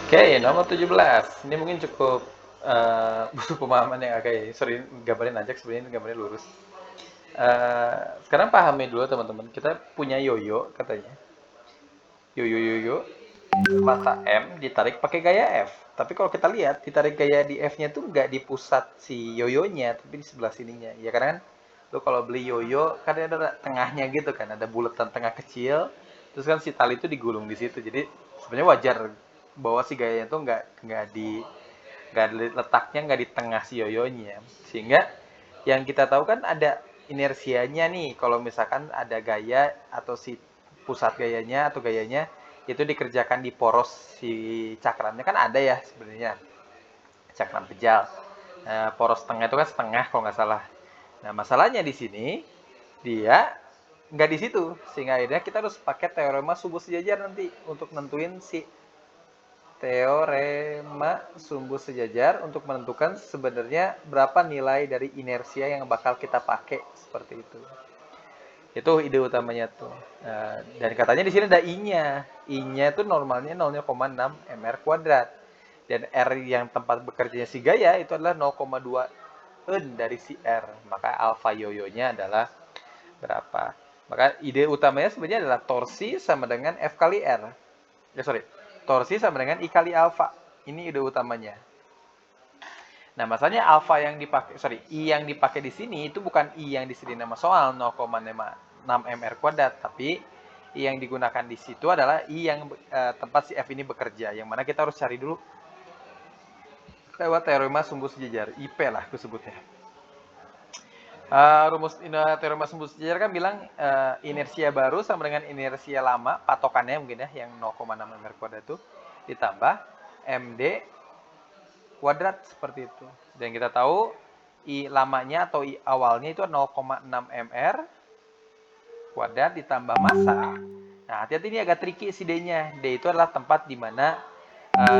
Oke, nomor 17. Ini mungkin cukup butuh pemahaman yang agak sorry, gambarnya nanjak sebenarnya ini gambarnya lurus. Sekarang pahami dulu teman-teman, kita punya yoyo katanya. Yoyo mata M ditarik pakai gaya F. Tapi kalau kita lihat, ditarik gaya di F-nya tuh nggak di pusat si yoyonya, tapi di sebelah sininya. Ya karena kan lu kalau beli yoyo kan ada tengahnya gitu kan, ada bulatan tengah kecil. Terus kan si tali itu digulung di situ. Jadi sebenarnya wajar bahwa si gayanya tuh nggak letaknya nggak di tengah si yoyonya. Sehingga yang kita tahu kan ada inersianya nih. Kalau misalkan ada gaya atau si pusat gayanya atau gayanya itu dikerjakan di poros si cakramnya kan ada ya sebenarnya cakram pejal. Nah, poros tengah itu kan setengah kalau nggak salah. Nah masalahnya di sini dia nggak di situ sehingga akhirnya kita harus pakai teorema sumbu sejajar nanti untuk nentuin si teorema sumbu sejajar untuk menentukan sebenarnya berapa nilai dari inersia yang bakal kita pakai seperti itu. Itu ide utamanya tuh. Dan katanya di sini ada I-nya. I-nya itu normalnya 0,6 mr kuadrat. Dan R yang tempat bekerjanya si gaya itu adalah 0,2 N dari si R. Maka alfa yoyonya adalah berapa? Maka ide utamanya sebenarnya adalah torsi sama dengan F kali R. Ya sorry, torsi sama dengan I kali alfa. Ini ide utamanya. Nah, masalahnya alfa yang dipakai, sorry, I yang dipakai di sini itu bukan I yang disediakan nama soal 0,6 mr kuadrat, tapi I yang digunakan di situ adalah I yang tempat si F ini bekerja, yang mana kita harus cari dulu lewat teorema sumbu sejajar, IP lah aku sebutnya. Rumus teorema sumbu sejajar kan bilang inersia baru sama dengan inersia lama, patokannya mungkin ya, yang 0,6 mr kuadrat itu, ditambah MD kuadrat seperti itu. Dan kita tahu I lamanya atau I awalnya itu 0,6 mr kuadrat ditambah massa. Nah, hati-hati ini agak tricky si D-nya. D itu adalah tempat di mana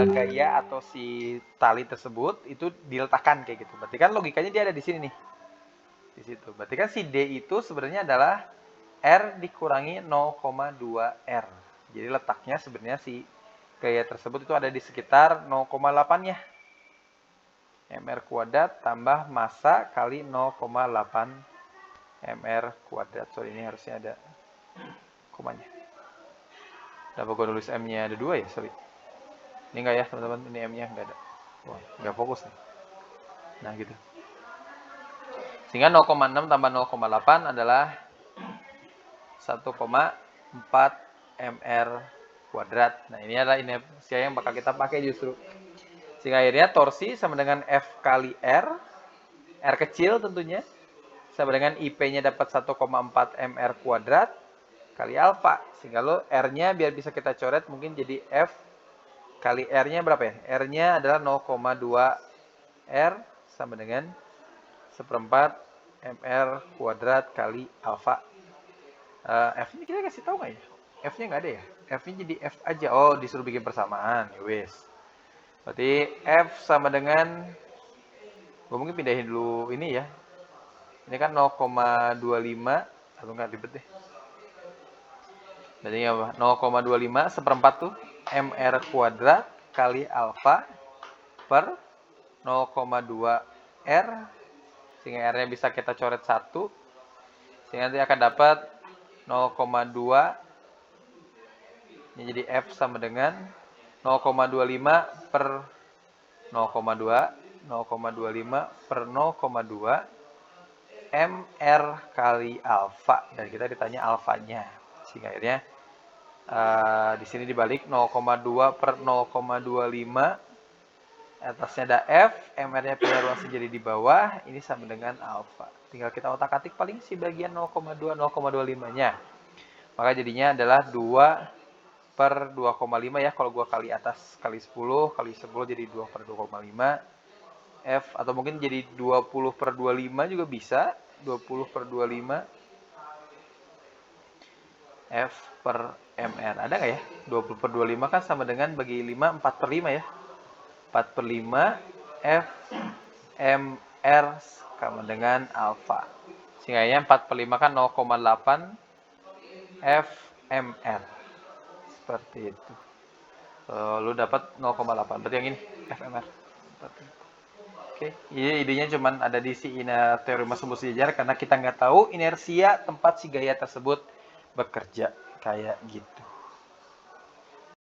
gaya atau si tali tersebut itu diletakkan kayak gitu. Berarti kan logikanya dia ada di sini nih. Di situ. Berarti kan si D itu sebenarnya adalah R dikurangi 0,2 R. Jadi letaknya sebenarnya si gaya tersebut itu ada di sekitar 0,8 ya. mr kuadrat tambah massa kali 0,8 mr kuadrat. Sorry, ini harusnya ada komanya. Kenapa gue nulis M-nya ada 2 ya? Sorry. Ini enggak ya, teman-teman? Ini M-nya enggak ada. Wah, enggak fokus nih. Nah, gitu. Sehingga 0,6 tambah 0,8 adalah 1,4 mr kuadrat. Nah, ini adalah inersia yang bakal kita pakai justru. Sehingga akhirnya torsi sama dengan F kali R kecil tentunya, sama dengan IP-nya dapat 1,4 mr kuadrat kali alfa. Sehingga lo R-nya biar bisa kita coret mungkin jadi F kali R-nya berapa ya? R-nya adalah 0,2 R sama dengan seperempat mr kuadrat kali alfa. F-nya kita kasih tahu nggak ya? F-nya nggak ada ya? F-nya jadi F aja. Oh, disuruh bikin persamaan. Ya wes. Berarti F sama dengan, gue mungkin pindahin dulu ini ya. Ini kan 0,25 atau nggak ribet deh. Berarti apa? 0,25 seperempat tuh mr kuadrat kali alfa per 0,2 R, sehingga R-nya bisa kita coret 1, sehingga nanti akan dapat 0,2, ini jadi F sama dengan 0,25 per 0,2, 0,25 per 0,2 mr kali alfa, dan kita ditanya alfanya, sehingga akhirnya di sini dibalik 0,2 per 0,25, atasnya ada F, MR-nya pindah ruang jadi di bawah, ini sama dengan alfa. Tinggal kita otak-atik paling si bagian 0,2, 0,25-nya. Maka jadinya adalah 2 per 2,5 ya, kalau gua kali atas kali 10, kali 10 jadi 2 per 2,5. F, atau mungkin jadi 20 per 25 juga bisa, 20 per 25. F per MR, ada nggak ya? 20 per 25 kan sama dengan bagi 5, 4 per 5 ya. 4 per 5 F MR sama dengan alfa. Sehingga 4 per 5 kan 0,8 F MR. Seperti itu. Lu dapat 0,8. Berarti yang ini FMR. Oke, ini idenya cuman ada di si teori masuk sejajar karena kita nggak tahu inersia tempat si gaya tersebut bekerja kayak gitu.